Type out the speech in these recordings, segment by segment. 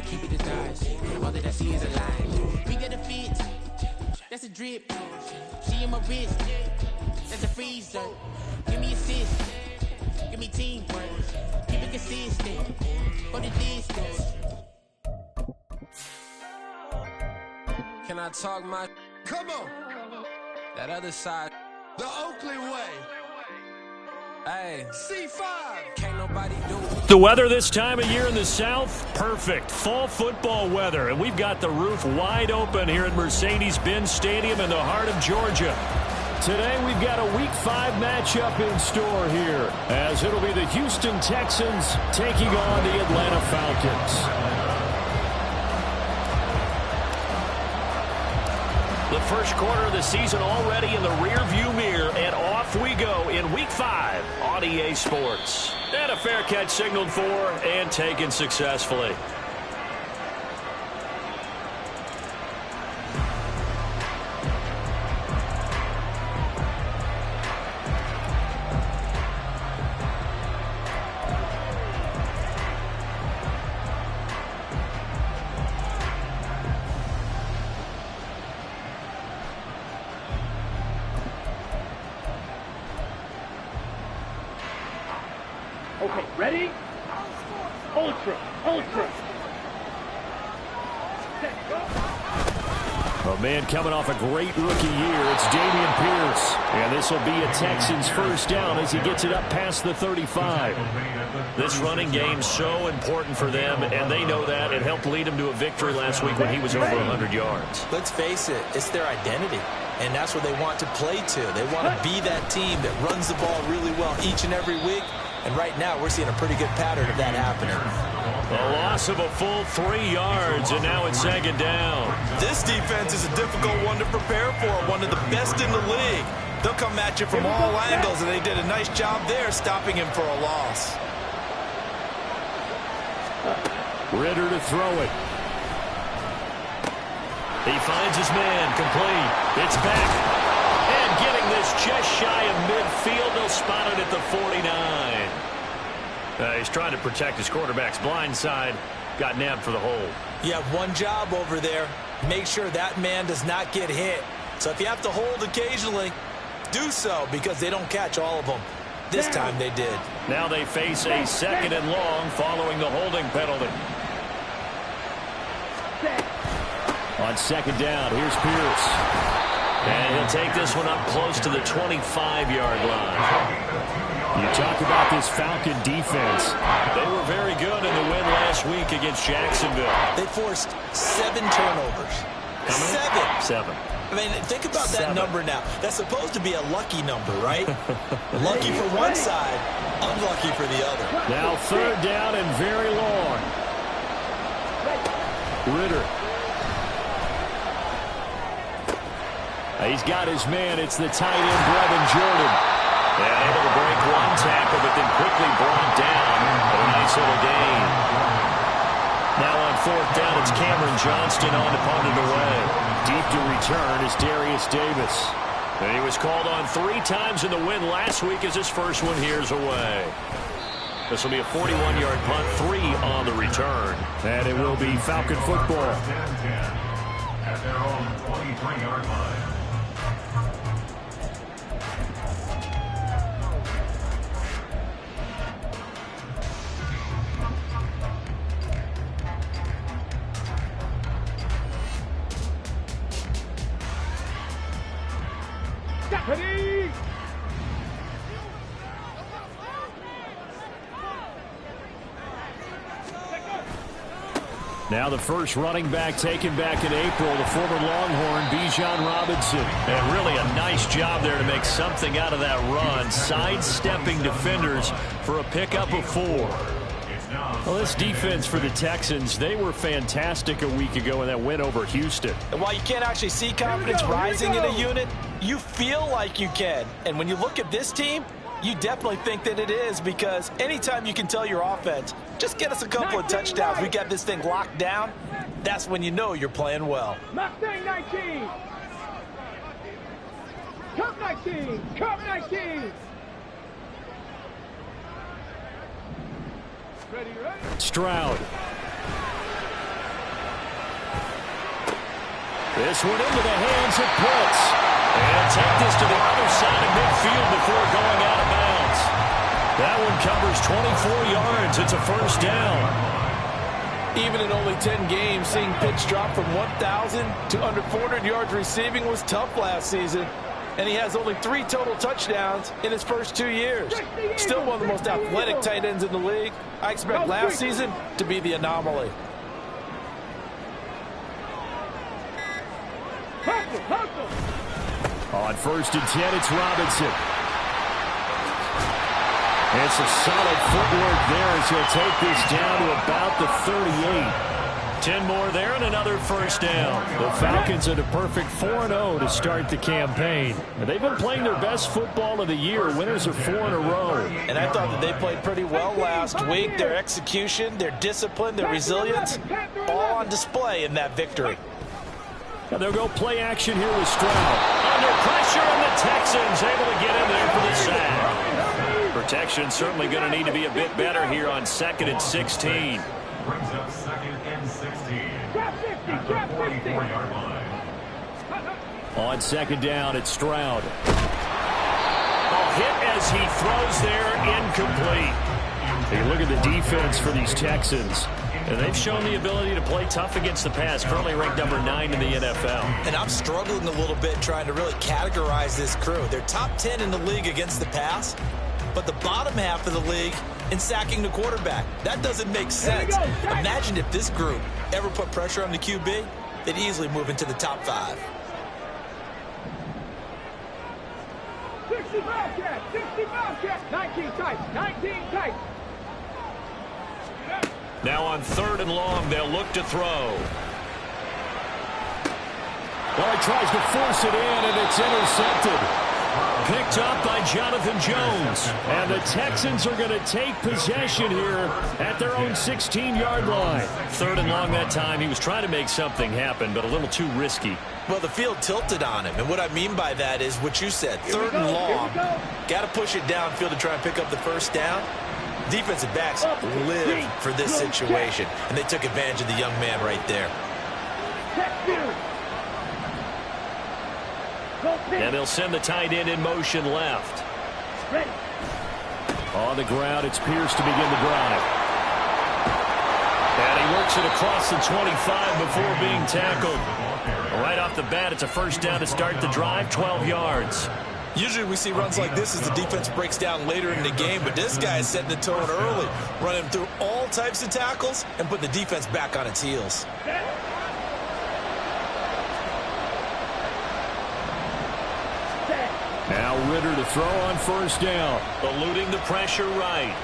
keep it disguised. All that I see is a lie. We got a fit, that's a drip. She in my wrist, that's a freezer. Give me assist, give me teamwork. Keep it consistent, for the distance. Can I talk my? Come on. That other side. The Oakley way. Hey. C5. Can't nobody do it. The weather this time of year in the South, perfect. Fall football weather. And we've got the roof wide open here at Mercedes-Benz Stadium in the heart of Georgia. Today we've got a Week 5 matchup in store here, as it'll be the Houston Texans taking on the Atlanta Falcons. The first quarter of the season already in the rearview mirror, and off we go in Week 5 on EA Sports. And a fair catch signaled for and taken successfully. Okay, ready? Ultra. A man coming off a great rookie year. It's Dameon Pierce. And this will be a Texans first down as he gets it up past the 35. This running game's so important for them, and they know that. It helped lead him to a victory last week when he was over 100 yards. Let's face it, it's their identity. And that's what they want to play to. They want to be that team that runs the ball really well each and every week. And right now, we're seeing a pretty good pattern of that happening. A loss of a full 3 yards, and now it's second down. This defense is a difficult one to prepare for, one of the best in the league. They'll come at you from all angles, and they did a nice job there stopping him for a loss. Ritter to throw it. He finds his man, complete. It's back. And getting this just shy of midfield, they'll spot it at the 49. He's trying to protect his quarterback's blind side. Got nabbed for the hold. You have one job over there. Make sure that man does not get hit. So if you have to hold occasionally, do so, because they don't catch all of them. This time they did. Now they face a second and long following the holding penalty. On second down, here's Pierce. And he'll take this one up close to the 25-yard line. You talk about this Falcon defense. They were very good in the win last week against Jacksonville. They forced 7 turnovers. How many? 7. I mean, think about that number now. That's supposed to be a lucky number, right? Lucky for one side, unlucky for the other. Now third down and very long. Ritter. He's got his man. It's the tight end, Brevin Jordan. And able to break one tackle, but then quickly brought down. But a nice little gain. Now on fourth down, it's Cameron Johnston on to punt it away. Deep to return is Darius Davis. And he was called on 3 times in the win last week as his first one here's away. This will be a 41-yard punt, 3 on the return. And it will be Falcon football. At their own 23-yard line. Ready? Now the first running back taken back in April, the former Longhorn, Bijan Robinson. And really a nice job there to make something out of that run, sidestepping defenders for a pickup of 4. Well, this defense for the Texans, they were fantastic a week ago in that win over Houston. And while you can't actually see confidence rising in a unit, you feel like you can. And when you look at this team, you definitely think that it is, because anytime you can tell your offense, just get us a couple of touchdowns, we got this thing locked down, that's when you know you're playing well. Mustang 19. Cup 19. Cup 19. Ready? Stroud. This one into the hands of Pitts. And take this to the other side of midfield before going out of bounds. That one covers 24 yards. It's a first down. Even in only 10 games, seeing Pitts drop from 1,000 to under 400 yards receiving was tough last season. And he has only 3 total touchdowns in his first 2 years. Still one of the most athletic tight ends in the league. I expect last season to be the anomaly. On 1st and 10, it's Robinson. It's a solid footwork there as he'll take this down to about the 38. 10 more there and another first down. The Falcons at a perfect 4-0 to start the campaign. They've been playing their best football of the year. Winners of 4 in a row. And I thought that they played pretty well last week. Their execution, their discipline, their resilience, all on display in that victory. And they'll go play action here with Stroud. Under pressure, and the Texans able to get in there for the sack. Protection certainly going to need to be a bit better here on 2nd and 16. Brings up 2nd and 16 at the 44-yard line. On 2nd down, it's Stroud. A hit as he throws there, incomplete. Hey, look at the defense for these Texans. And they've shown the ability to play tough against the pass, currently ranked number 9 in the NFL. And I'm struggling a little bit trying to really categorize this crew. They're top 10 in the league against the pass, but the bottom half of the league in sacking the quarterback. That doesn't make sense. Imagine if this group ever put pressure on the QB, they'd easily move into the top 5. 60 Bobcats, 60 Bobcats, 19 tight, 19 tight. Now on 3rd and long, they'll look to throw. Well, he tries to force it in, and it's intercepted. Picked up by Jonathan Jones. And the Texans are going to take possession here at their own 16-yard line. 3rd and long that time. He was trying to make something happen, but a little too risky. Well, the field tilted on him, and what I mean by that is what you said. 3rd and long, got to push it downfield to try and pick up the first down. Defensive backs live for this situation, and they took advantage of the young man right there. And they'll send the tight end in motion left. On the ground, it's Pierce to begin the drive. And he works it across the 25 before being tackled. Right off the bat, it's a first down to start the drive, 12 yards. Usually we see runs like this as the defense breaks down later in the game, but this guy is setting the tone early, running through all types of tackles and putting the defense back on its heels. Now Ritter to throw on first down, eluding the pressure right.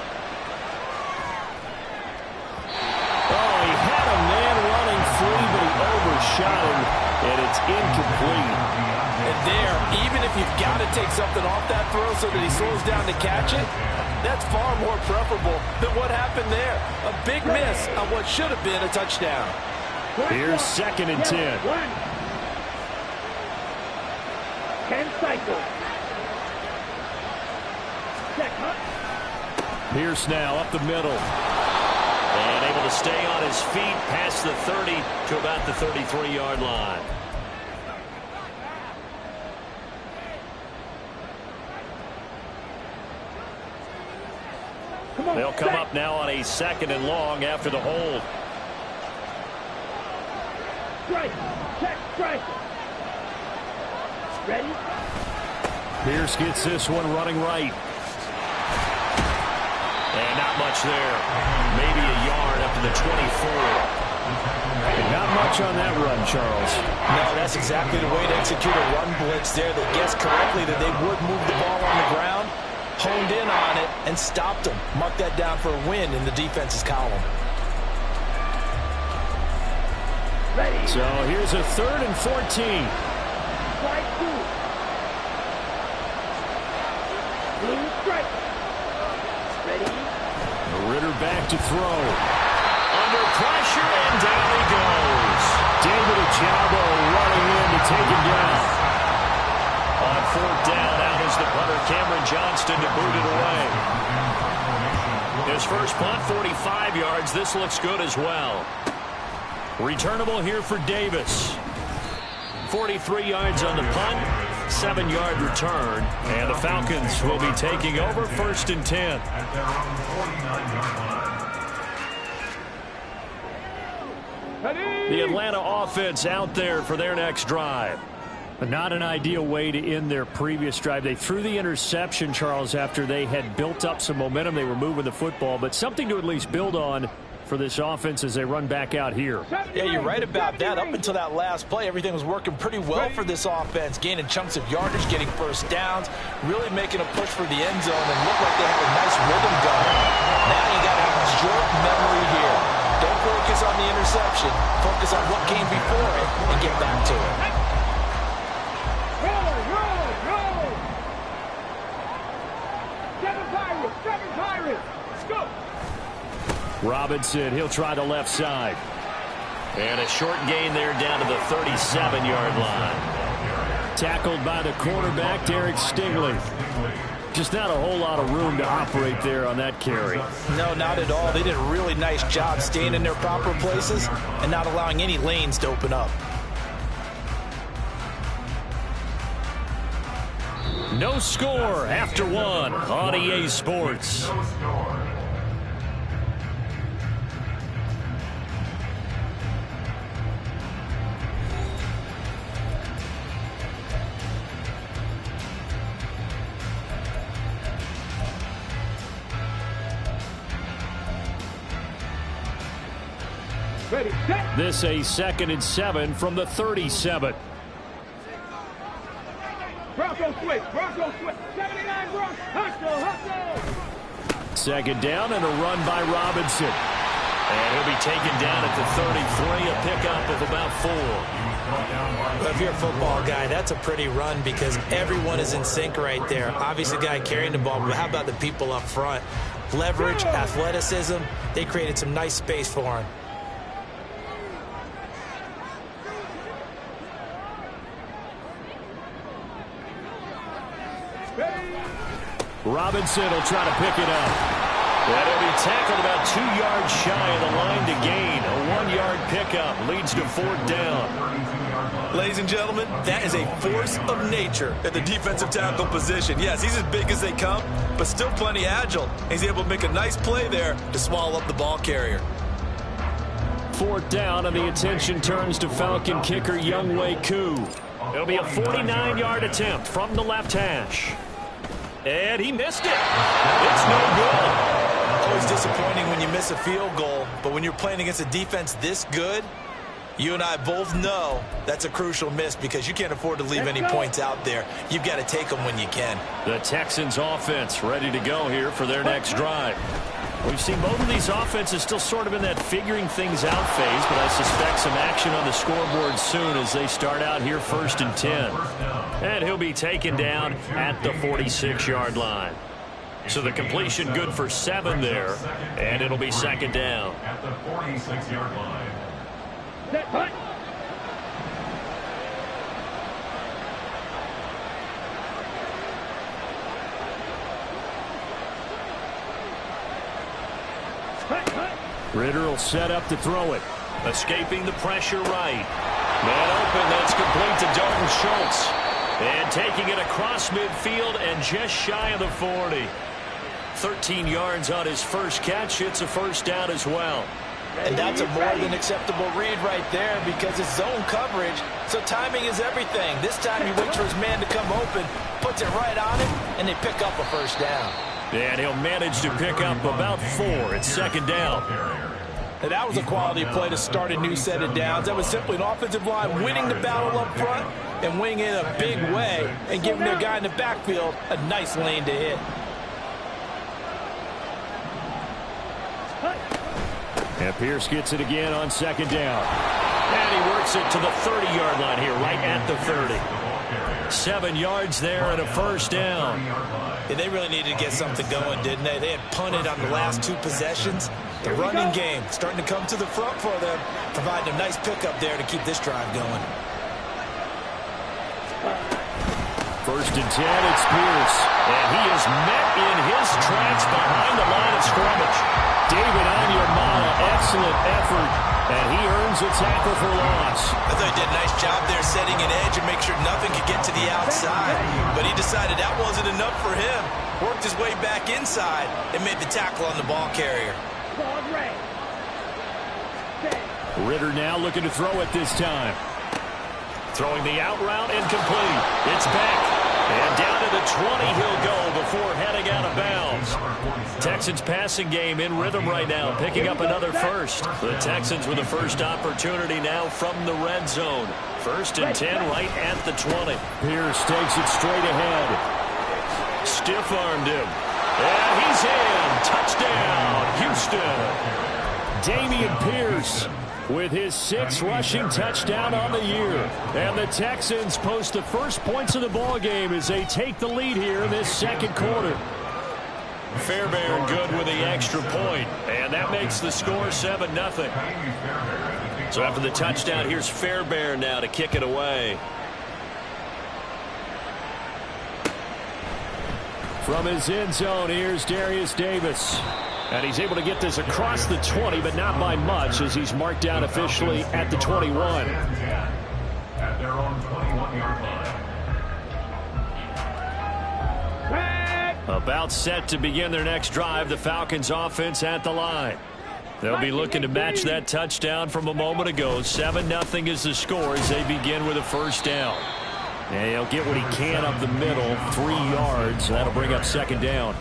Oh, he had a man running free, but he overshot him, and it's incomplete. And there, even if you've got to take something off that throw so that he slows down to catch it, that's far more preferable than what happened there. A big miss on what should have been a touchdown. Here's 2nd and 10. 10 cycles. Pierce now up the middle. And able to stay on his feet past the 30 to about the 33-yard line. They'll come up now on a 2nd and long after the hold. Strike. Check strike. Ready? Pierce gets this one running right. And not much there. Maybe a yard up to the 24. And not much on that run, Charles. No, that's exactly the way to execute a run blitz there. They guessed correctly that they would move the ball on the ground, honed in on it, and stopped them. Mark that down for a win in the defense's column. Ready. So here's a 3rd and 14. Strike 2. Blue strike. Ready. Ritter back to throw. Under pressure, and down he goes. David Ojabo running in to take him down. On 4th down, out is the punter, Cameron Johnston, to boot it away. His first punt, 45 yards. This looks good as well. Returnable here for Davis. 43 yards on the punt, 7-yard return, and the Falcons will be taking over 1st and 10. At their own 49-yard line. The Atlanta offense out there for their next drive. But not an ideal way to end their previous drive. They threw the interception, Charles, after they had built up some momentum. They were moving the football, but something to at least build on for this offense as they run back out here. Yeah, you're right about that. Up until that last play, everything was working pretty well for this offense, gaining chunks of yardage, getting first downs, really making a push for the end zone, and looked like they had a nice rhythm going. Now you got to have a short memory here. Don't focus on the interception. Focus on what came before it and get back to it. Roll! 7 Pirates! Let's go! Robinson, he'll try the left side. And a short gain there down to the 37-yard line. Tackled by the quarterback, Derek Stingley. Just not a whole lot of room to operate there on that carry. No, not at all. They did a really nice job staying in their proper places and not allowing any lanes to open up. No score after one on EA Sports. No score. Ready, set! This a 2nd and 7 from the 37. Bronco switch! 79 Bronco! Hustle! 2nd down and a run by Robinson. And he'll be taken down at the 33, a pickup of about 4. Well, if you're a football guy, that's a pretty run because everyone is in sync right there. Obviously, the guy carrying the ball, but how about the people up front? Leverage, athleticism, they created some nice space for him. Robinson will try to pick it up. And he'll be tackled about 2 yards shy of the line to gain. A 1-yard pickup leads to 4th down. Ladies and gentlemen, that is a force of nature at the defensive tackle position. Yes, he's as big as they come, but still plenty agile. He's able to make a nice play there to swallow up the ball carrier. 4th down, and the attention turns to Falcon kicker Younghoe Koo. It'll be a 49-yard attempt from the left hash. And he missed it. It's no good. Always disappointing when you miss a field goal, but when you're playing against a defense this good, you and I both know that's a crucial miss because you can't afford to leave any points out there. You've got to take them when you can. The Texans offense ready to go here for their next drive. We've seen both of these offenses still sort of in that figuring things out phase, but I suspect some action on the scoreboard soon as they start out here 1st and 10. And he'll be taken down at the 46-yard line. So the completion good for 7 there, and it'll be 2nd down. At the 46-yard line. Set, hut! Ritter will set up to throw it. Escaping the pressure right. Man open, that's complete to Dalton Schultz. And taking it across midfield and just shy of the 40. 13 yards on his first catch. It's a 1st down as well. And that's a more than acceptable read right there because it's zone coverage, so timing is everything. This time he waits for his man to come open, puts it right on him, and they pick up a 1st down. And he'll manage to pick up about 4. It's 2nd down. And that was a quality play to start a new set of downs. That was simply an offensive line winning the battle up front and winning it in a big way and giving their guy in the backfield a nice lane to hit. And Pierce gets it again on 2nd down. And he works it to the 30-yard line here, right at the 30. 7 yards there and a 1st down. And they really needed to get something going, didn't they? They had punted on the last 2 possessions. The running game starting to come to the front for them, providing a nice pickup there to keep this drive going. 1st and 10, it's Pierce. And he is met in his tracks behind the line of scrimmage. David Onyemata, excellent effort And he earns a tackle for loss. I thought he did a nice job there setting an edge and make sure nothing could get to the outside. But he decided that wasn't enough for him. Worked his way back inside and made the tackle on the ball carrier. Ritter now looking to throw it this time. Throwing the out route incomplete. It's back. And down to the 20 he'll go before heading out of bounds. Texans passing game in rhythm right now, picking up another first. The Texans with the first opportunity now from the red zone. 1st and 10 right at the 20. Pierce takes it straight ahead. Stiff-armed him. And he's in. Touchdown, Houston. Dameon Pierce with his 6th rushing touchdown on the year. And the Texans post the first points of the ball game as they take the lead here in this second quarter. Fairbairn good with the extra point, and that makes the score 7-0. So after the touchdown, here's Fairbairn now to kick it away. From his end zone, here's Darius Davis. And he's able to get this across the 20, but not by much, as he's marked down officially at the 21. At their own 21-yard line. About set to begin their next drive, the Falcons offense at the line. They'll be looking to match that touchdown from a moment ago. 7-0 is the score as they begin with a first down. And he'll get what he can up the middle, 3 yards. That'll bring up second down.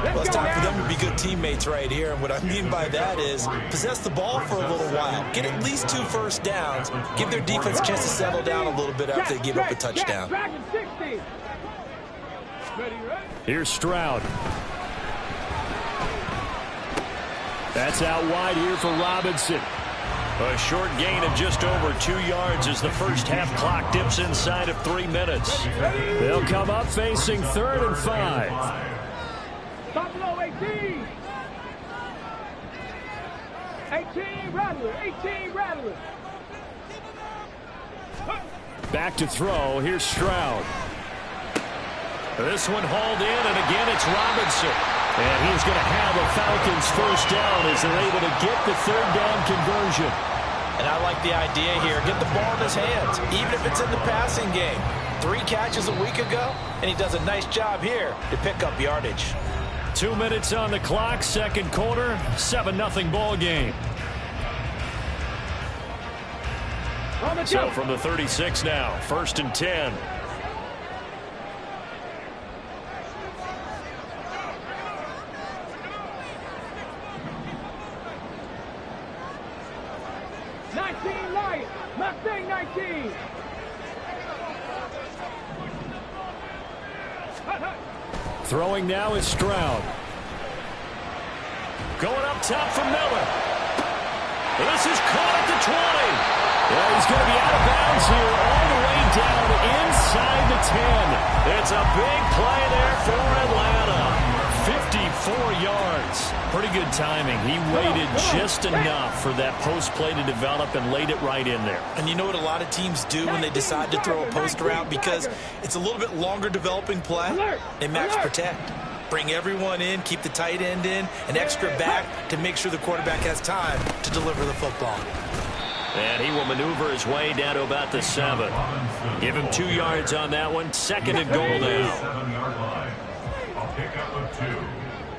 Well, it's time for them to be good teammates right here. And what I mean by that is possess the ball for a little while. Get at least 2 first downs. Give their defense a chance to settle down a little bit after they give up a touchdown. Here's Stroud. That's out wide here for Robinson. A short gain of just over 2 yards as the first half clock dips inside of 3 minutes. They'll come up facing 3rd and 5. Buffalo 18. 18 Rattler. 18 Rattler. Back to throw. Here's Stroud. This one hauled in, and again it's Robinson. And he's going to have a Falcons first down as they're able to get the 3rd down conversion. And I like the idea here. Get the ball in his hands, even if it's in the passing game. 3 catches a week ago, and he does a nice job here to pick up yardage. 2 minutes on the clock, second quarter, 7-0 ball game. So from the 36 now, 1st and 10. Mustang 19. Throwing now is Stroud. Going up top for Miller. This is caught at the 20. Well, he's going to be out of bounds here all the way down inside the 10. It's a big play there for Atlanta. 54 yards. Pretty good timing. He waited just enough for that post play to develop and laid it right in there. And you know what a lot of teams do when they decide to throw a post route? Because it's a little bit longer developing play. They match protect. Bring everyone in, keep the tight end in, an extra back to make sure the quarterback has time to deliver the football. And he will maneuver his way down to about the 7. Give him 2 yards on that one. 2nd and goal now. 7-yard line. A pickup of 2.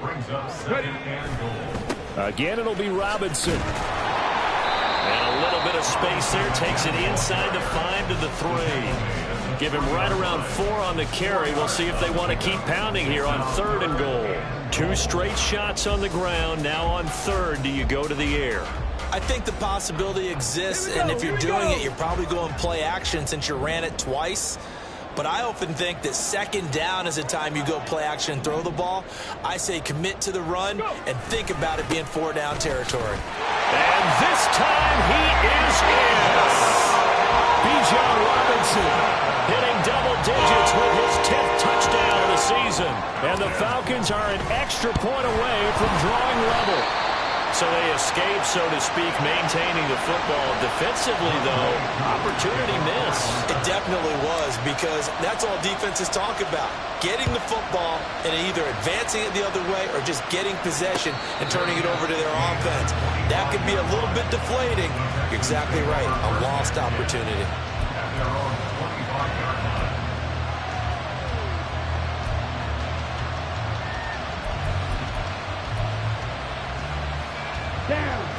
Brings up 2nd and goal. Again, it'll be Robinson. And a little bit of space there. Takes it inside the 5 to the 3. Give him right around 4 on the carry. We'll see if they want to keep pounding here on 3rd and goal. 2 straight shots on the ground. Now on 3rd, do you go to the air? I think the possibility exists, and if you're doing it, you're probably going play action since you ran it twice. But I often think that 2nd down is the time you go play action and throw the ball. I say commit to the run and think about it being 4 down territory. And this time he is in. Bijan Robinson hitting double digits with his 10th touchdown of the season. And the Falcons are an extra point away from drawing level. So they escape, so to speak, maintaining the football. Defensively, though, opportunity missed. It definitely was, because that's all defenses talk about. Getting the football and either advancing it the other way or just getting possession and turning it over to their offense. That could be a little bit deflating. You're exactly right. A lost opportunity. At their own 25-yard line.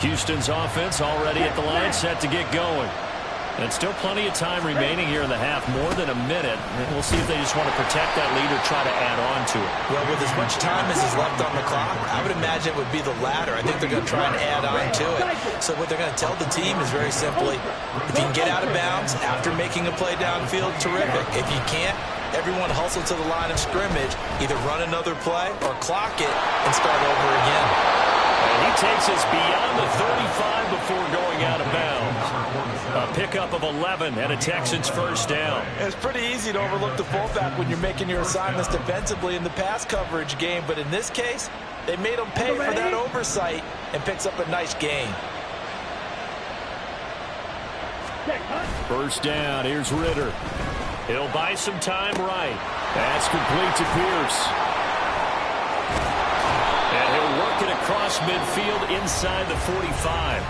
Houston's offense already at the line, set to get going. And still plenty of time remaining here in the half, more than a minute. And we'll see if they just want to protect that lead or try to add on to it. Well, with as much time as is left on the clock, I would imagine it would be the latter. I think they're going to try and add on to it. So what they're going to tell the team is very simply, if you can get out of bounds after making a play downfield, terrific. If you can't, everyone hustle to the line of scrimmage, either run another play or clock it and start over again. And he takes us beyond the 35 before going out of bounds. A pickup of 11 and a Texans first down. It's pretty easy to overlook the fullback when you're making your assignments defensively in the pass coverage game, but in this case, they made him pay for that oversight and picks up a nice gain. First down, here's Ritter. He'll buy some time right. That's complete to Pierce. And he'll work it across midfield inside the 45.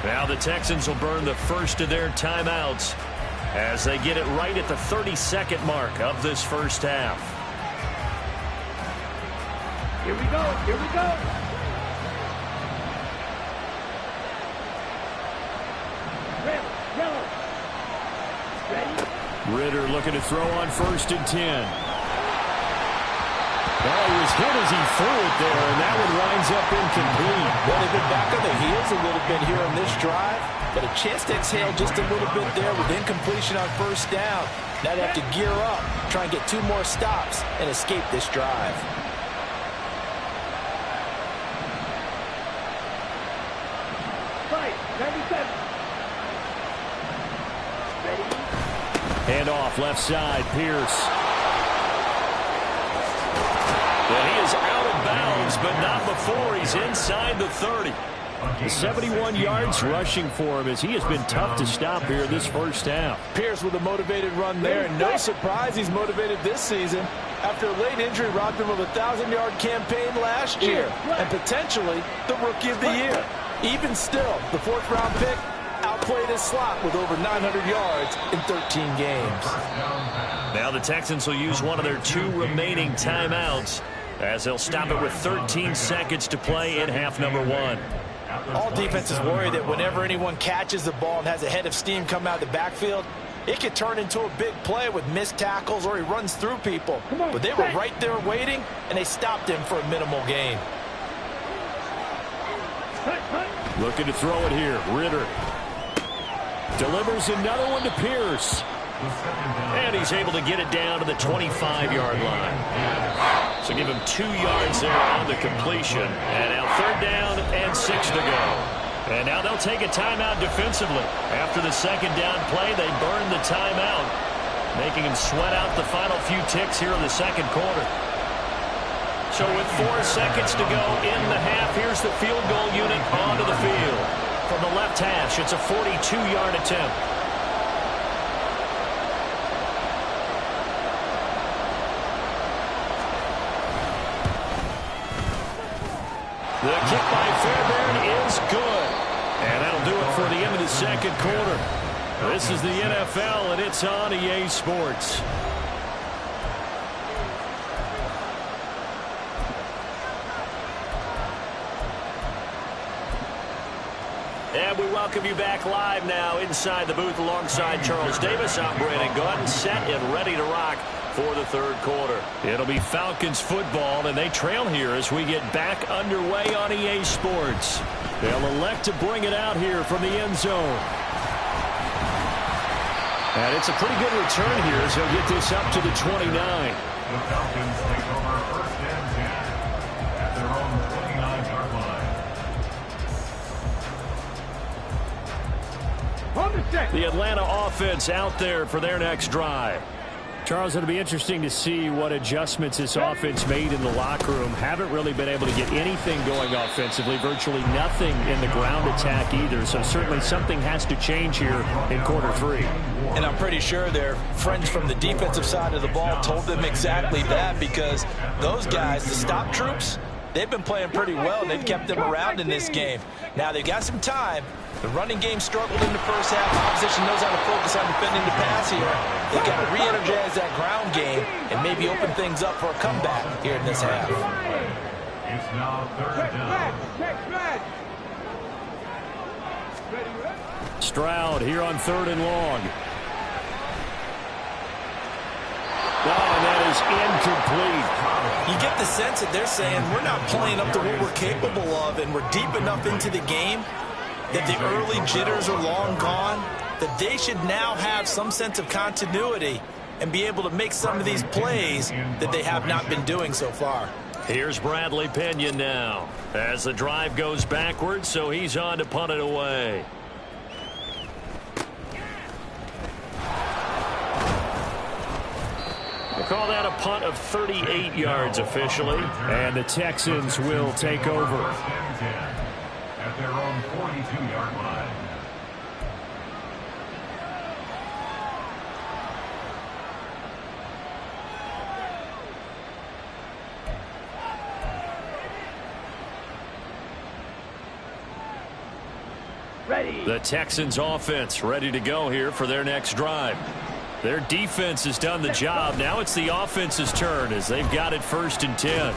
Now the Texans will burn the first of their timeouts as they get it right at the 32nd mark of this first half. Here we go. Here we go. Red, yellow. Ready? Ritter looking to throw on 1st and 10. Well, he was hit as he threw it there, and that one winds up incomplete. Well, they've been back on the heels a little bit here on this drive, but a chance to exhale just a little bit there with incompletion on first down. Now they have to gear up, try and get 2 more stops, and escape this drive. Right, 97. Ready? Hand off left side, Pierce. And he is out of bounds, but not before he's inside the 30. 71 yards rushing for him as he has been tough to stop here this first half. Pierce with a motivated run there, and no surprise he's motivated this season after a late injury robbed him of a 1,000-yard campaign last year and potentially the Rookie of the Year. Even still, the 4th-round pick outplayed his slot with over 900 yards in 13 games. Now the Texans will use one of their 2 remaining timeouts as they'll stop it with 13 seconds to play in half number 1. All defenses worry that whenever anyone catches the ball and has a head of steam come out of the backfield, it could turn into a big play with missed tackles or he runs through people. But they were right there waiting, and they stopped him for a minimal gain. Looking to throw it here. Ritter delivers another one to Pierce. And he's able to get it down to the 25-yard line. So give him 2 yards there on the completion. And now 3rd down and 6 to go. And now they'll take a timeout defensively. After the 2nd down play, they burn the timeout, making him sweat out the final few ticks here in the 2nd quarter. So with 4 seconds to go in the half, here's the field goal unit onto the field. From the left hash, it's a 42-yard attempt. The kick by Fairbairn is good. And that'll do it for the end of the 2nd quarter. This is the NFL, and it's on EA Sports. And we welcome you back live now inside the booth alongside Charles Davis. I'm Brandon Gordon, set and ready to rock for the 3rd quarter. It'll be Falcons football, and they trail here as we get back underway on EA Sports. They'll elect to bring it out here from the end zone. And it's a pretty good return here as he'll get this up to the 29. The Falcons take over 1st and 10 at their own 29-yard line. On the set. The Atlanta offense out there for their next drive. Charles, it'll be interesting to see what adjustments this offense made in the locker room. Haven't really been able to get anything going offensively, virtually nothing in the ground attack either. So certainly something has to change here in quarter 3. And I'm pretty sure their friends from the defensive side of the ball told them exactly that, because those guys, the stop troops, they've been playing pretty well. They've kept them around in this game. Now they've got some time. The running game struggled in the first half. The opposition knows how to focus on defending the pass here. They've got to re-energize that ground game and maybe open things up for a comeback here in this half. It's now 3rd down. Stroud here on 3rd and long. And that is incomplete. You get the sense that they're saying we're not playing up to what we're capable of, and we're deep enough into the game that the early jitters are long gone, that they should now have some sense of continuity and be able to make some of these plays that they have not been doing so far. Here's Bradley Pinion now as the drive goes backwards, so he's on to punt it away. We'll call that a punt of 38 yards officially, and the Texans will take over. First and 10 at their own 42-yard line. Ready. The Texans offense ready to go here for their next drive. Their defense has done the job. Now it's the offense's turn as they've got it 1st and 10.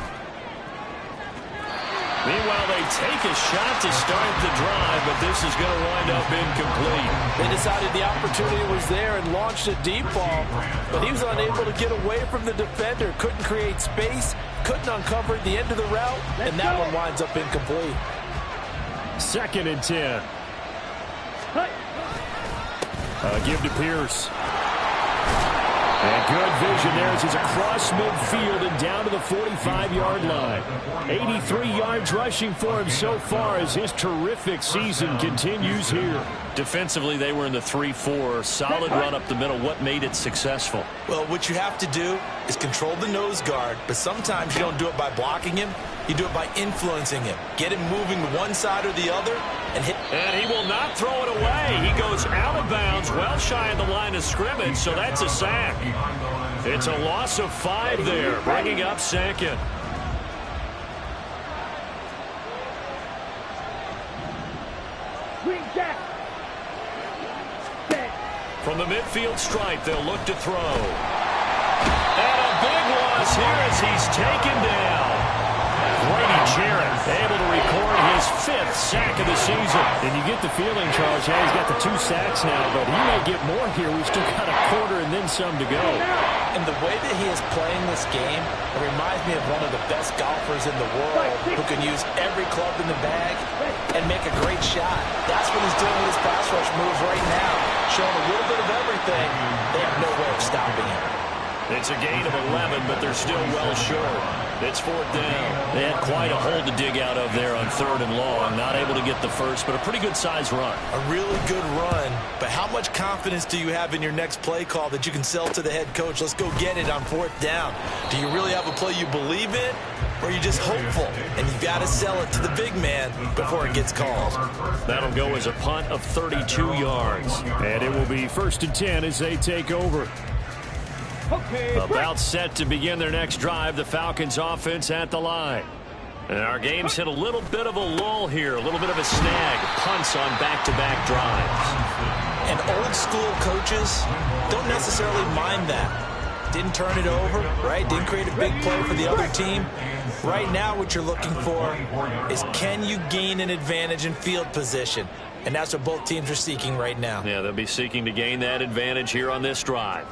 Meanwhile, they take a shot to start the drive, but this is going to wind up incomplete. They decided the opportunity was there and launched a deep ball, but he was unable to get away from the defender, couldn't create space, couldn't uncover the end of the route, and that one winds up incomplete. 2nd and 10. Give to Pierce. And good vision there as he's across midfield and down to the 45-yard line. 83 yards rushing for him so far as his terrific season continues here. Defensively, they were in the 3-4. Solid run up the middle. What made it successful? Well, what you have to do is control the nose guard, but sometimes you don't do it by blocking him. You do it by influencing him. Get him moving to one side or the other and hit. And he will not throw it away. He goes out of bounds, well shy of the line of scrimmage, so that's a sack. It's a loss of 5 there, bringing up 2nd. From the midfield stripe, they'll look to throw. And a big loss here as he's taken down. Brady Jarrett able to record his 5th sack of the season. And you get the feeling, Charles, yeah, he's got the 2 sacks now, but he may get more here. We've still got a quarter and then some to go. And the way that he is playing this game, it reminds me of one of the best golfers in the world who can use every club in the bag and make a great shot. That's what he's doing with his pass rush moves right now. Showing a little bit of everything. They have no way of stopping him. It's a gain of 11, but they're still well short. It's 4th down. They had quite a hole to dig out of there on 3rd and long. Not able to get the first, but a pretty good-sized run. A really good run, but how much confidence do you have in your next play call that you can sell to the head coach? Let's go get it on 4th down. Do you really have a play you believe in, or are you just hopeful? And you've got to sell it to the big man before it gets called. That'll go as a punt of 32 yards. And it will be 1st and 10 as they take over. About set to begin their next drive, the Falcons offense at the line. And our game's hit a little bit of a lull here, a little bit of a snag. Punts on back-to-back drives. And old school coaches don't necessarily mind that. Didn't turn it over, right? Didn't create a big play for the other team. Right now what you're looking for is, can you gain an advantage in field position? And that's what both teams are seeking right now. Yeah, they'll be seeking to gain that advantage here on this drive.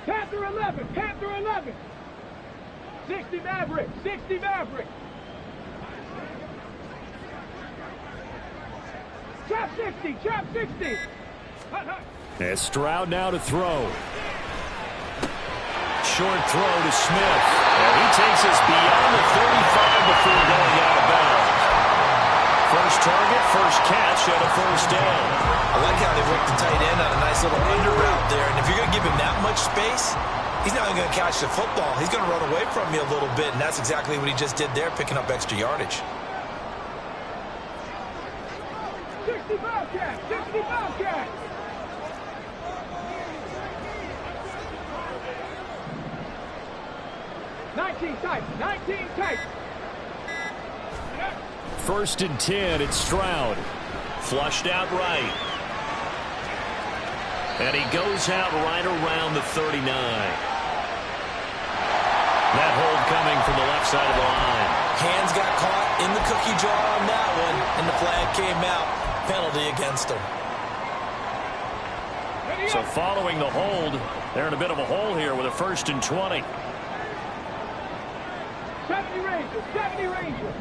Panther 11, Panther 11. 60 Maverick, 60 Maverick. Trap 60, trap 60. And Stroud now to throw. Short throw to Smith. And he takes us beyond the 35 before going out of bounds. first target, first catch, and a first down. I like how they worked the tight end on a nice little under route there. And if you're going to give him that much space, he's not going to catch the football. He's going to run away from you a little bit, and that's exactly what he just did there, picking up extra yardage. 60 Bobcat! 60 Bobcat! Tight, 19 tight. First and 10, it's Stroud. Flushed out right. And he goes out right around the 39. That hold coming from the left side of the line. Hands got caught in the cookie jar on that one, and the flag came out. Penalty against him. So following the hold, they're in a bit of a hole here with a first and 20. 70 Rangers, 70 Rangers.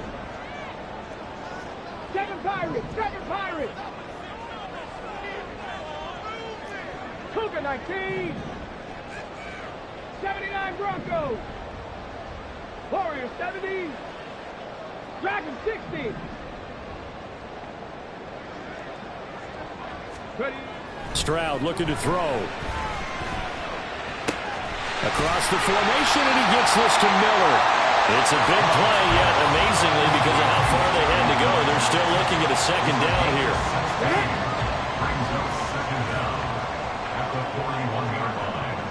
7 Pirates, 7 Pirates. Cougar 19. 79 Broncos. Warriors 70. Dragon 60. Ready. Stroud looking to throw. Across the formation, and he gets this to Miller. It's a big play, yet amazingly, because of how far they had to go, they're still looking at a second down here. Brings up second down at the 41-yard line.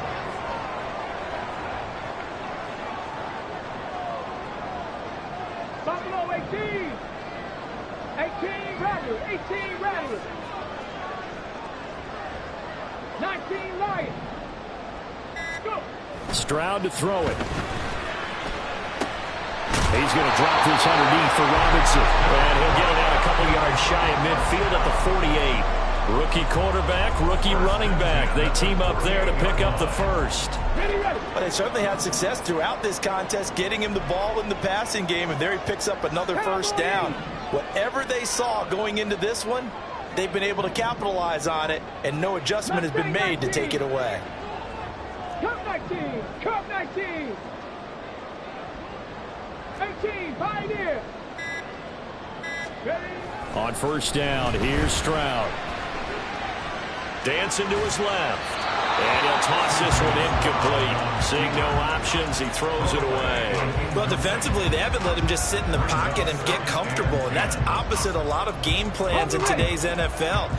Buffalo 18. 18 Rattlers, 18 Rattlers. 19 Lions. Go. Stroud to throw it. He's going to drop this underneath for Robinson. And he'll get it out a couple yards shy of midfield at the 48. Rookie quarterback, rookie running back. They team up there to pick up the first. Well, they certainly had success throughout this contest getting him the ball in the passing game, and there he picks up another first down. Whatever they saw going into this one, they've been able to capitalize on it, and no adjustment has been made to take it away. Cup 19, Cup 19. 18, Pioneer. Ready? On first down, here's Stroud. Dancing to his left. And he'll toss this one incomplete. Seeing no options, he throws it away. Well, defensively, they haven't let him just sit in the pocket and get comfortable, and that's opposite a lot of game plans in today's NFL.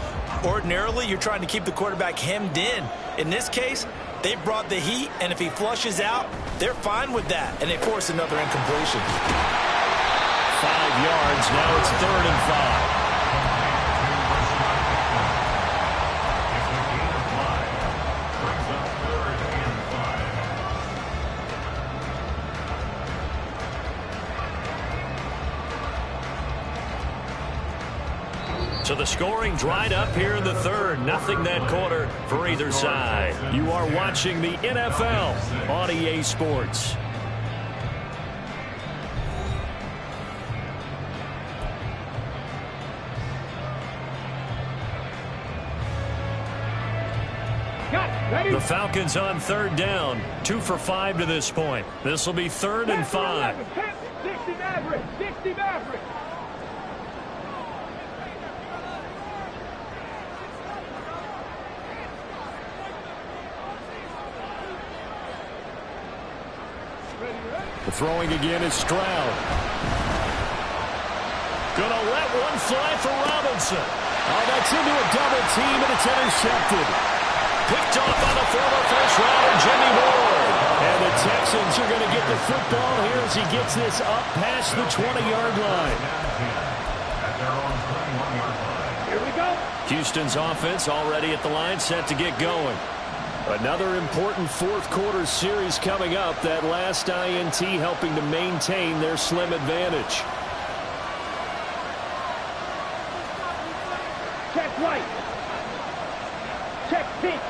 Ordinarily, you're trying to keep the quarterback hemmed in. In this case, they brought the heat, and if he flushes out, they're fine with that, and they force another incompletion. 5 yards, now it's 3rd and 5. So the scoring dried up here in the 3rd. Nothing that quarter for either side. You are watching the NFL on EA Sports. The Falcons on 3rd down. 2 for 5 to this point. This will be 3rd and 5. 60 Mavericks, 60 Mavericks. The throwing again is Stroud. Gonna let one fly for Robinson. Oh, that's into a double team, and it's intercepted. Picked off by the former first rounder, Jimmy Ward. And the Texans are going to get the football here as he gets this up past the 20-yard line. Here we go. Houston's offense already at the line, set to get going. Another important 4th quarter series coming up. That last INT helping to maintain their slim advantage. Check right. Check pitch.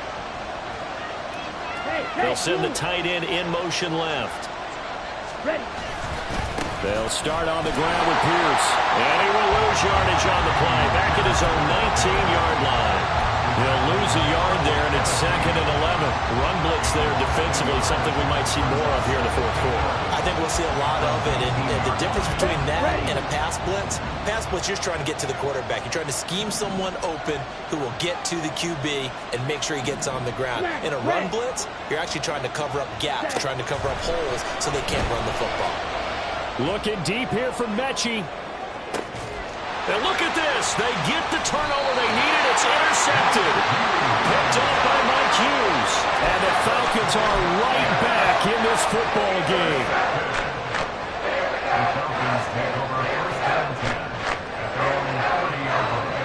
They'll send the tight end in motion left. Ready. They'll start on the ground with Pierce. And he will lose yardage on the play. Back at his own 19-yard line. He'll lose a yard there, and it's 2nd and 11. Run blitz there defensively, something we might see more of here in the fourth quarter. I think we'll see a lot of it. And the difference between that and a pass blitz, you're trying to get to the quarterback. You're trying to scheme someone open who will get to the QB and make sure he gets on the ground. In a run blitz, you're actually trying to cover up gaps, trying to cover up holes so they can't run the football. Looking deep here from Mechie. And look at this. They get the turnover they needed. It's intercepted. Picked up by Mike Hughes. And the Falcons are right back in this football game. The Falcons take over 1st and 10 at their own 40-yard line.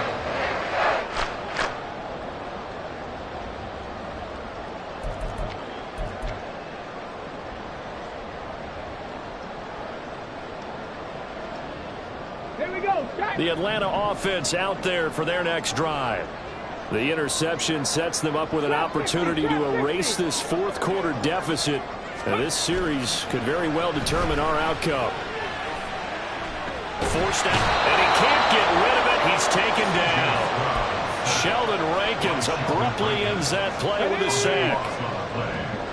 Here we go. The Atlanta offense out there for their next drive. The interception sets them up with an opportunity to erase this fourth quarter deficit. And this series could very well determine our outcome. Forced out, and he can't get rid of it. He's taken down. Sheldon Rankins abruptly ends that play with a sack.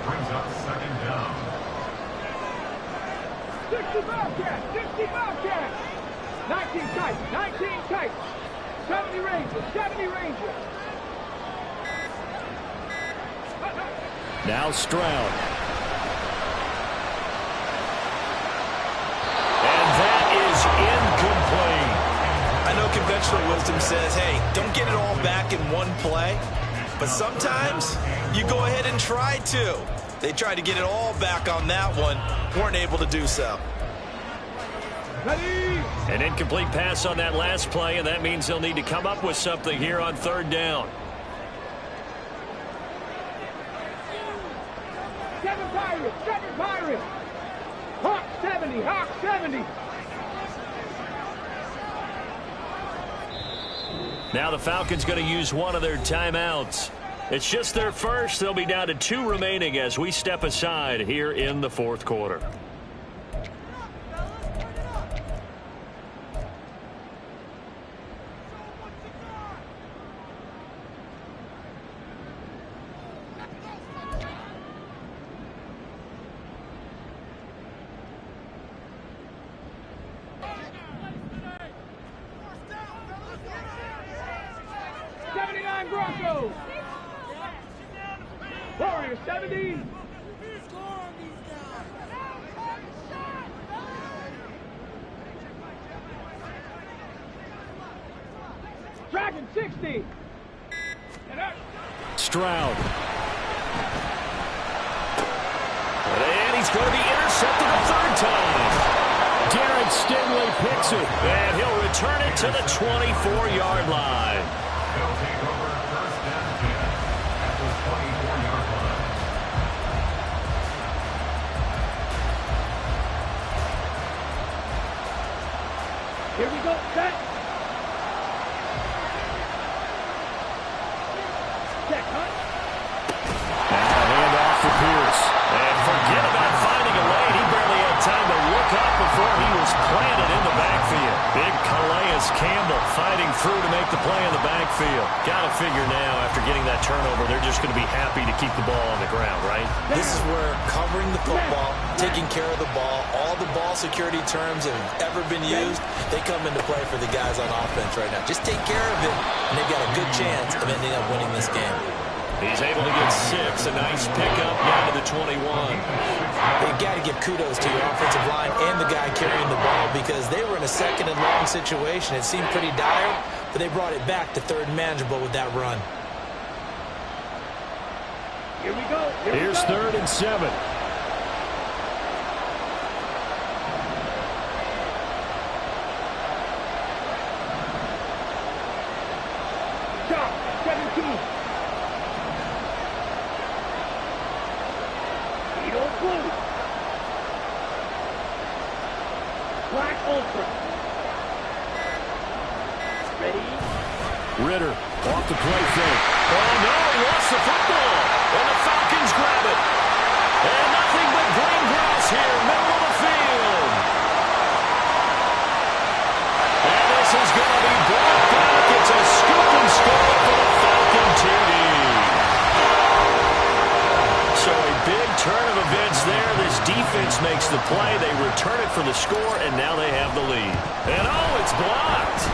Brings up 2nd down. 60 Bobcats, 60 Bobcats. 19 tight, 19 tight. 70 Rangers, 70 Rangers. Now Stroud. And that is incomplete. I know conventional wisdom says, hey, don't get it all back in one play. But sometimes you go ahead and try to. They tried to get it all back on that one. Weren't able to do so. Ready? An incomplete pass on that last play, and that means they'll need to come up with something here on 3rd down. 7 Pirates, 7 Pirates. Hawk 70, Hawk 70. Now the Falcons going to use one of their timeouts. It's just their first. They'll be down to 2 remaining as we step aside here in the fourth quarter. Broncos. Warriors 70. Dragon 60. Stroud. And he's going to be intercepted a 3rd time. Garrett Stingley picks it, and he'll return it to the 24-yard line. They'll take over 1st and 10 at the 24-yard line. Here we go, set. Check, hunt. And a handoff for Pierce. And forget about finding a lane. He barely had time to look up before he was planted in the backfield. Big Calais Campbell fighting through to make the play in the backfield. Got to figure now, after getting that turnover, they're just going to be happy to keep the ball on the ground, right? This is where covering the football, taking care of the ball, all the ball security terms that have ever been used, they come into play for the guys on offense right now. Just take care of it, and they've got a good chance of ending up winning this game. He's able to get 6. A nice pickup down to the 21. They've got to give kudos to your offensive line and the guy carrying the ball because they were in a 2nd and long situation. It seemed pretty dire, but they brought it back to 3rd and manageable with that run. Here we go. Here's 3rd and 7. Shot 17. Blue. Black Ultra. Ready? Ritter off the play fake. Oh, no, he lost the football. And the Falcons grab it. And nothing but green grass here, middle of the field. And this is going to be brought back. It's a scoop and score for the Falcon team. the play. They return it for the score, and now they have the lead. And, oh, it's blocked.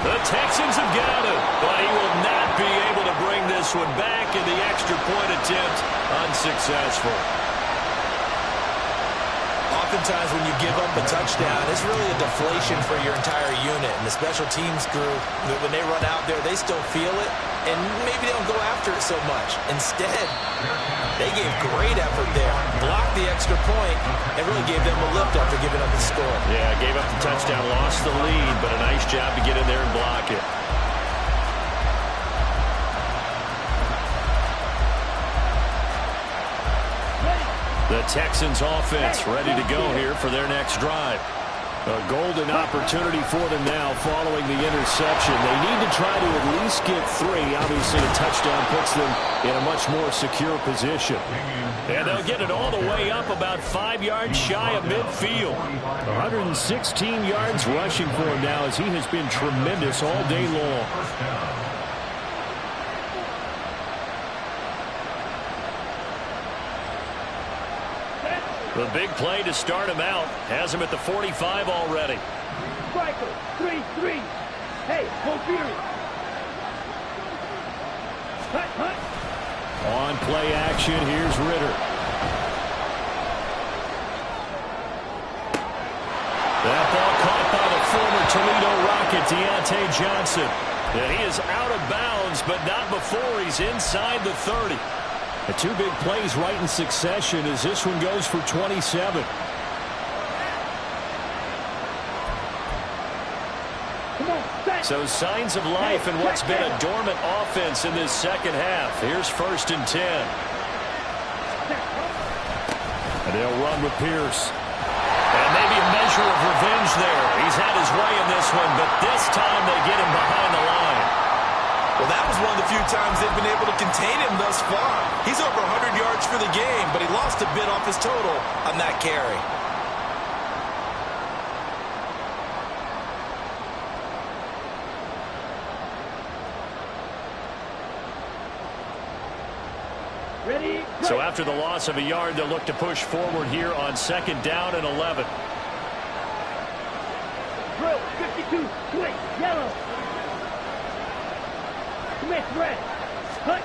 The Texans have got it, but he will not be able to bring this one back, and the extra point attempt unsuccessful. Oftentimes when you give up a touchdown, it's really a deflation for your entire unit. And the special teams group, when they run out there, they still feel it, and maybe they don't go after it so much. Instead, they gave great effort there, blocked the extra point, and really gave them a lift after giving up the score. Yeah, gave up the touchdown, lost the lead, but a nice job to get in there and block it. The Texans offense ready to go here for their next drive. A golden opportunity for them now following the interception. They need to try to at least get 3. Obviously, a touchdown puts them in a much more secure position. And they'll get it all the way up about 5 yards shy of midfield. 116 yards rushing for him now as he has been tremendous all day long. The big play to start him out has him at the 45 already. Striker, 3-3. Hey, full fury. Hut. On play action, here's Ritter. That ball caught by the former Toledo Rocket, Deontay Johnson. And he is out of bounds, but not before he's inside the 30. The 2 big plays right in succession as this one goes for 27. So signs of life in what's been a dormant offense in this second half. Here's 1st and 10. And they'll run with Pierce. And maybe a measure of revenge there. He's had his way in this one, but this time they get him behind the line. Well, that was one of the few times they've been able to contain him thus far. He's over 100 yards for the game, but he lost a bit off his total on that carry. Ready? So after the loss of a yard, they'll look to push forward here on 2nd down and 11. Drill, 52, swing, yellow. Commit, red. Hut.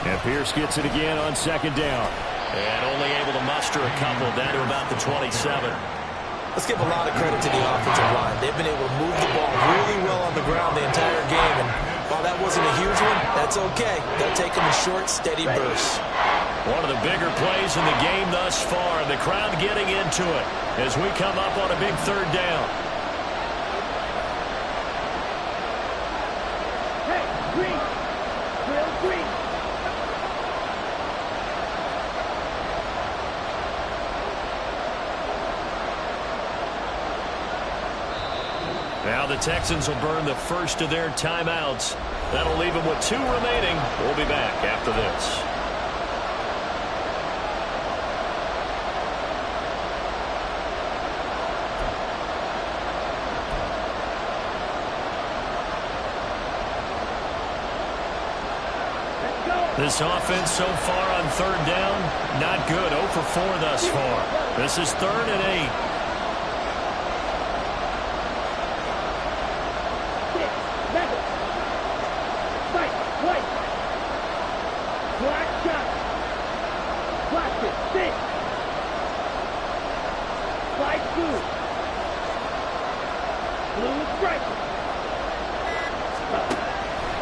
And Pierce gets it again on 2nd down. And only able to muster a couple down to about the 27. Let's give a lot of credit to the offensive line. They've been able to move the ball really well on the ground the entire game. And while that wasn't a huge one, that's okay. They'll take them in short, steady bursts. One of the bigger plays in the game thus far. And the crowd getting into it as we come up on a big 3rd down. Hey, green. Drill, green. Now the Texans will burn the first of their timeouts. That'll leave them with 2 remaining. We'll be back after this. This offense so far on 3rd down, not good. 0 for 4 thus far. This is 3rd and 8.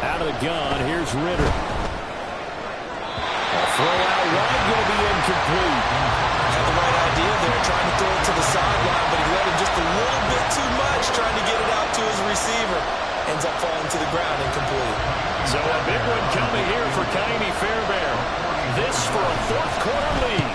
Out of the gun, here's Ritter. A throw out wide will be incomplete. Had the right idea there, trying to throw it to the sideline, but he let him just a little bit too much, trying to get it out to his receiver. Ends up falling to the ground, incomplete. So a big one coming here for Kaimi Fairbairn. This for a 4th quarter lead.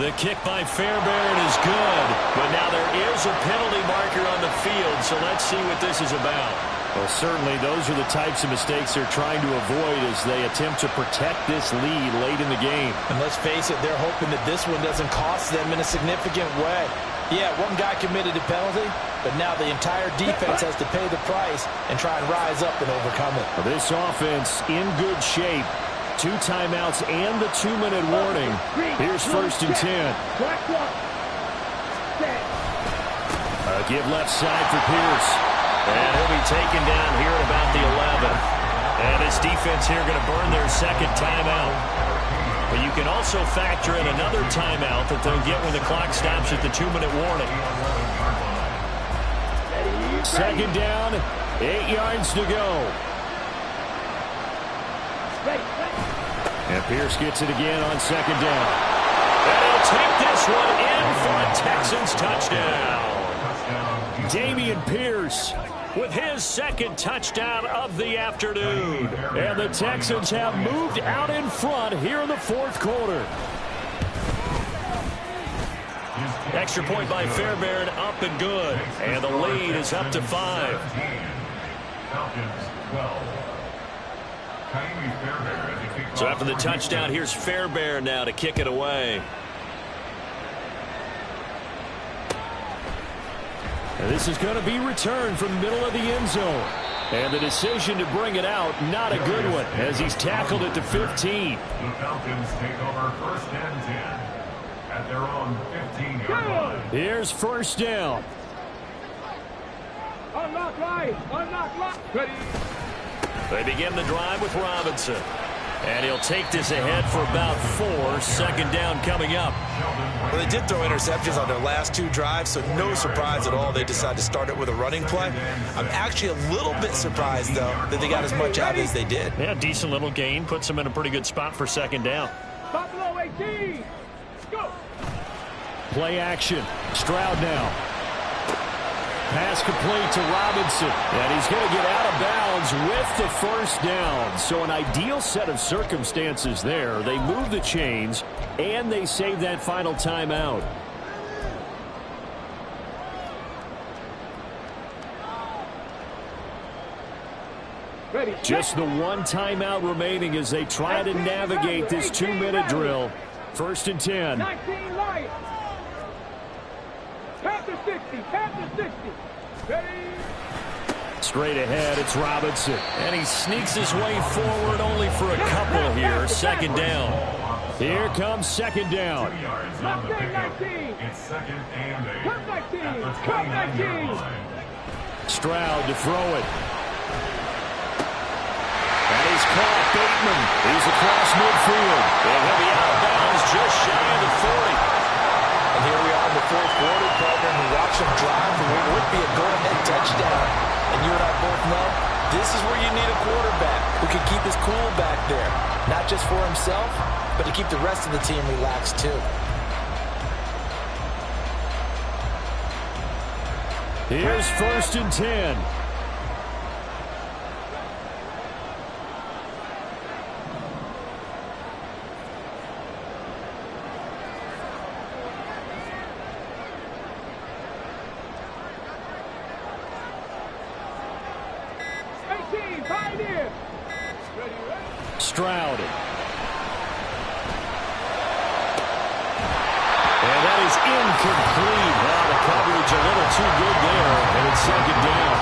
The kick by Fairbairn is good, but now there is a penalty marker on the field, so let's see what this is about. Well, certainly those are the types of mistakes they're trying to avoid as they attempt to protect this lead late in the game. And let's face it, they're hoping that this one doesn't cost them in a significant way. Yeah, one guy committed a penalty, but now the entire defense has to pay the price and try and rise up and overcome it. Well, this offense in good shape. 2 timeouts and the 2-minute warning. Here's 1st and 10. Give left side for Pierce. And he'll be taken down here at about the 11. And this defense here going to burn their 2nd timeout. But you can also factor in another timeout that they'll get when the clock stops at the 2-minute warning. 2nd down, 8 yards to go. And Pierce gets it again on 2nd down. And he'll take this one in for a Texans touchdown. Dameon Pierce with his 2nd touchdown of the afternoon. And the Texans have moved out in front here in the 4th quarter. Extra point by Fairbairn, up and good. And the lead is up to 5. So after the touchdown, here's Fairbairn now to kick it away. And this is going to be returned from the middle of the end zone. And the decision to bring it out, not a good one, as he's tackled at the 15. The Falcons take over 1st and 10 at their own 15-yard line. Here's 1st down. Unlock line. Unlock line. Ready. They begin the drive with Robinson. And he'll take this ahead for about 4. 2nd down coming up. Well, they did throw interceptions on their last 2 drives, so no surprise at all they decided to start it with a running play. I'm actually a little bit surprised, though, that they got as much out as they did. Yeah, decent little gain. Puts them in a pretty good spot for 2nd down. Buffalo 18. Go. Play action. Stroud now. Pass complete to Robinson. And he's going to get out of bounds with the 1st down. So an ideal set of circumstances there. They move the chains, and they save that final timeout. Ready. Just the 1 timeout remaining as they try to navigate this 2-minute drill. 1st and 10. 19 Lions. Panther 60. Panther 60. Ready. Straight ahead, it's Robinson. And he sneaks his way forward only for a couple here. 2nd down. Here comes 2nd down. 2 yards on the pickup. It's 2nd and 8. Cut 19. At the Cut 29-yard 19. line. Stroud to throw it. And he's caught. Bateman. He's across midfield. And he'll be out of bounds just shy of the 40. And here we are in the 4th quarter, partner, and watch them drive for what would be a go-ahead touchdown. And you and I both know this is where you need a quarterback who can keep his cool back there. Not just for himself, but to keep the rest of the team relaxed too. Here's 1st and 10. Stroud. And that is incomplete. Wow, the coverage a little too good there, and it's 2nd down.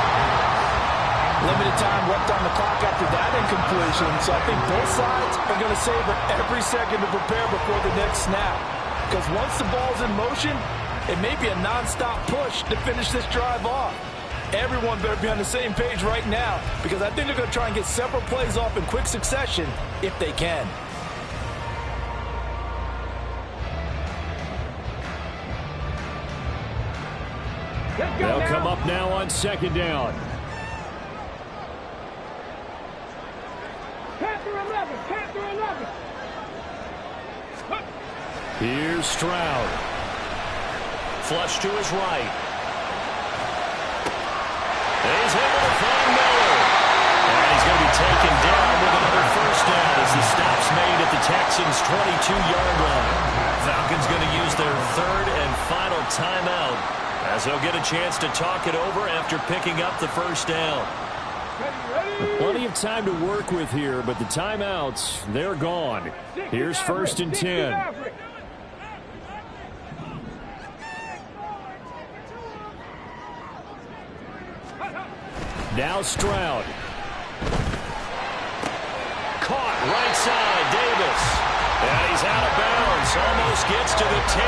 Limited time left on the clock after that incompletion, so I think both sides are going to savor every second to prepare before the next snap. Because once the ball's in motion, it may be a non-stop push to finish this drive off. Everyone better be on the same page right now, because I think they're going to try and get several plays off in quick succession if they can. They'll come up now on 2nd down. Panther 11. Panther 11. Here's Stroud. Flush to his right. He's able to find Miller. And he's going to be taken down with another 1st down as the stop's made at the Texans' 22-yard line. Falcons going to use their 3rd and final timeout as they'll get a chance to talk it over after picking up the 1st down. Plenty of time to work with here, but the timeouts, they're gone. Here's 1st and 10. Now Stroud. caught. Right side, Davis. And he's out of bounds. Almost gets to the 10.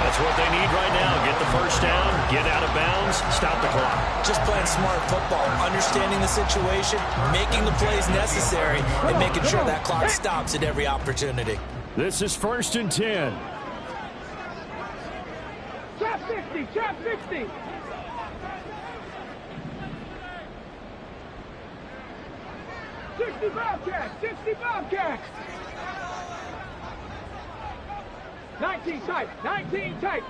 That's what they need right now. Get the first down, get out of bounds, stop the clock. Just playing smart football, understanding the situation, making the plays necessary, and making sure that clock stops at every opportunity. This is 1st and 10. Trap 60, trap 60. Bobcats, 60 Bobcats. 19 tight, 19 tight.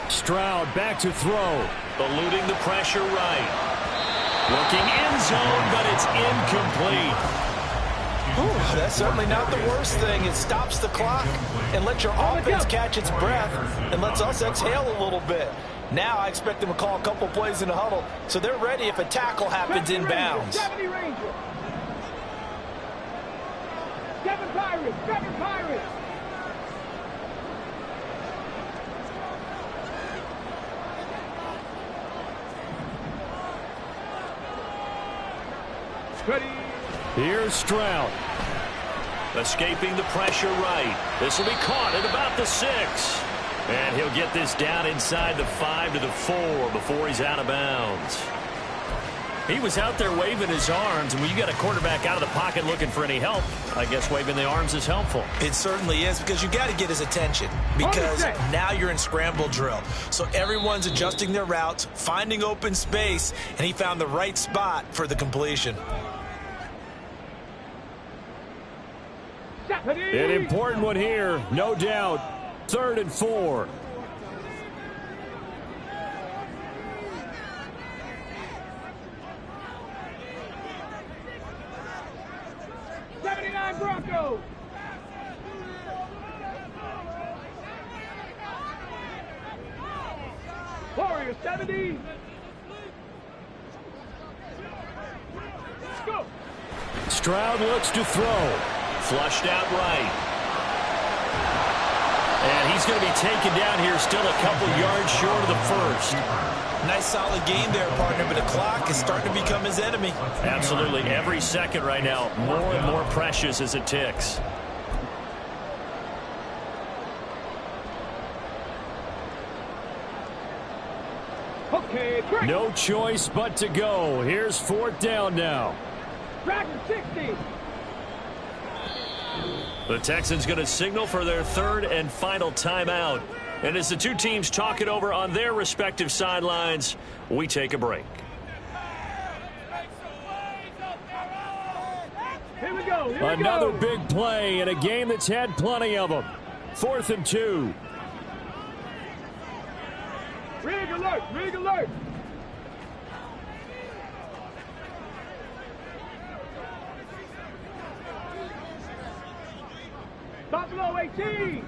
Stroud back to throw. Eluding the pressure right. Looking end zone, but it's incomplete. Ooh, that's certainly not the worst thing. It stops the clock and lets your offense catch its breath and lets us exhale a little bit. Now I expect them to call a couple plays in the huddle so they're ready if a tackle happens inbounds. 70 Rangers. 7 Pirates, 7 Pirates. Ready. Here's Stroud. Escaping the pressure right. This will be caught at about the 6. And he'll get this down inside the 5 to the 4 before he's out of bounds. He was out there waving his arms, and when you got a quarterback out of the pocket looking for any help, I guess waving the arms is helpful. It certainly is, because you got to get his attention, because now you're in scramble drill. So everyone's adjusting their routes, finding open space, and he found the right spot for the completion. An important one here, no doubt. 3rd and 4. Broncos. Warriors 70. Let's go. Stroud looks to throw. Flushed out right. And he's going to be taken down here, still a couple yards short of the first. Nice solid game there, partner, but the clock is starting to become his enemy. Absolutely. Every second right now, more and more precious as it ticks. Okay, great. No choice but to go. Here's 4th down now. Dragon 60. The Texans going to signal for their 3rd and final timeout. And as the two teams talk it over on their respective sidelines, we take a break. Here we go. Another big play in a game that's had plenty of them. 4th and 2. Rig alert, rig alert. Buffalo 18.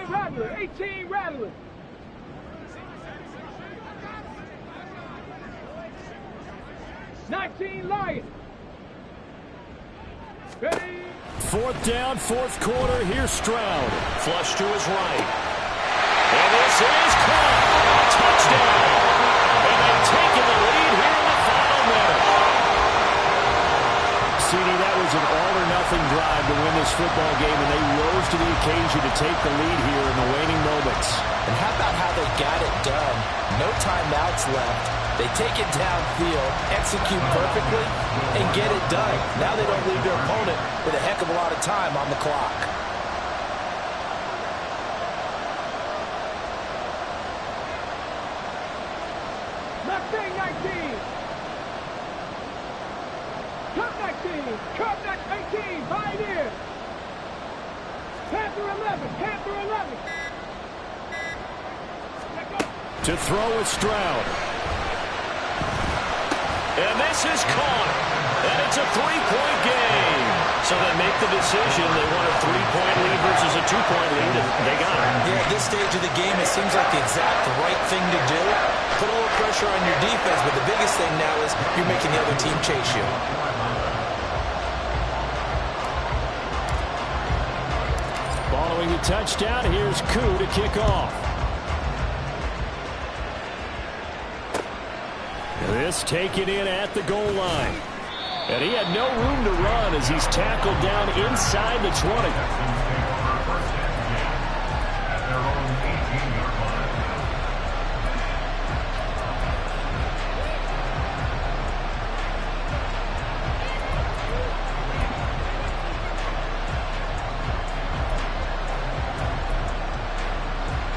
Rattler, 18 Rattler. Lion. Ready. 4th down, 4th quarter. Here's Stroud. Flush to his right. And this is caught. Touchdown. And they've taken the lead here in the final minute. CD, that was an all-or-nothing drive to win this football game, and they rose to the occasion to take the lead here in the waning moments. And how about how they got it done? No timeouts left. They take it downfield, execute perfectly, and get it done. Now they don't leave their opponent with a heck of a lot of time on the clock. Mustang 19. Cup 19. Cup 18. Pioneer. Panther 11. Panther 11. To throw with Stroud. And this is caught. And it's a 3-point game. So they make the decision. They want a 3-point lead versus a 2-point lead, and they got it. Yeah, at this stage of the game, it seems like the exact right thing to do. Put a little pressure on your defense, but the biggest thing now is you're making the other team chase you. Following the touchdown, here's Koo to kick off. This taken in at the goal line. And he had no room to run as he's tackled down inside the 20. Texans take over first and 10 at their own 18-yard line.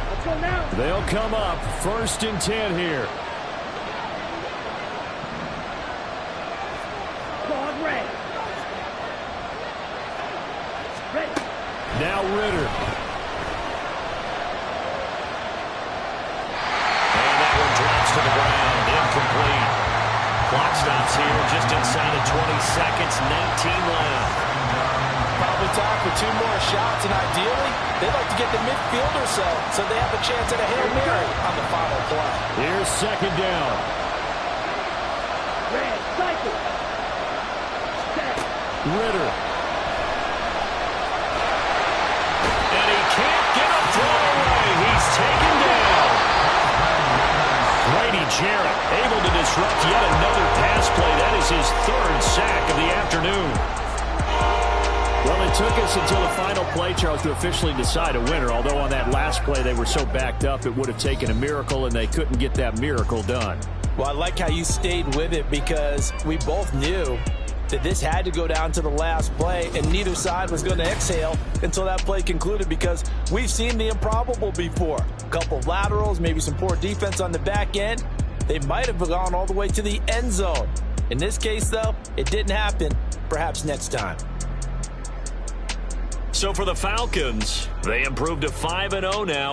Let's go now. They'll come up 1st and 10 here. Squad red. Ready. Now Ritter. And that one drops to the ground. Incomplete. Clock stops here just inside of 20 seconds. 19 left. Probably time for 2 more shots, and ideally, they'd like to get the midfield or so they have a chance at a Hail Mary on the final play. Here's 2nd down. Red. Cycle. Set. Ritter. And he can't get a throw away. He's taken down. Grady Jarrett able to disrupt yet another pass play. That is his 3rd sack of the afternoon. Well, it took us until the final play, Charles, to officially decide a winner. Although on that last play they were so backed up it would have taken a miracle, and they couldn't get that miracle done. Well, I like how you stayed with it because we both knew that this had to go down to the last play, and neither side was going to exhale until that play concluded because we've seen the improbable before. A couple of laterals, maybe some poor defense on the back end. They might have gone all the way to the end zone. In this case, though, it didn't happen. Perhaps next time. So for the Falcons, they improved to 5-0 now.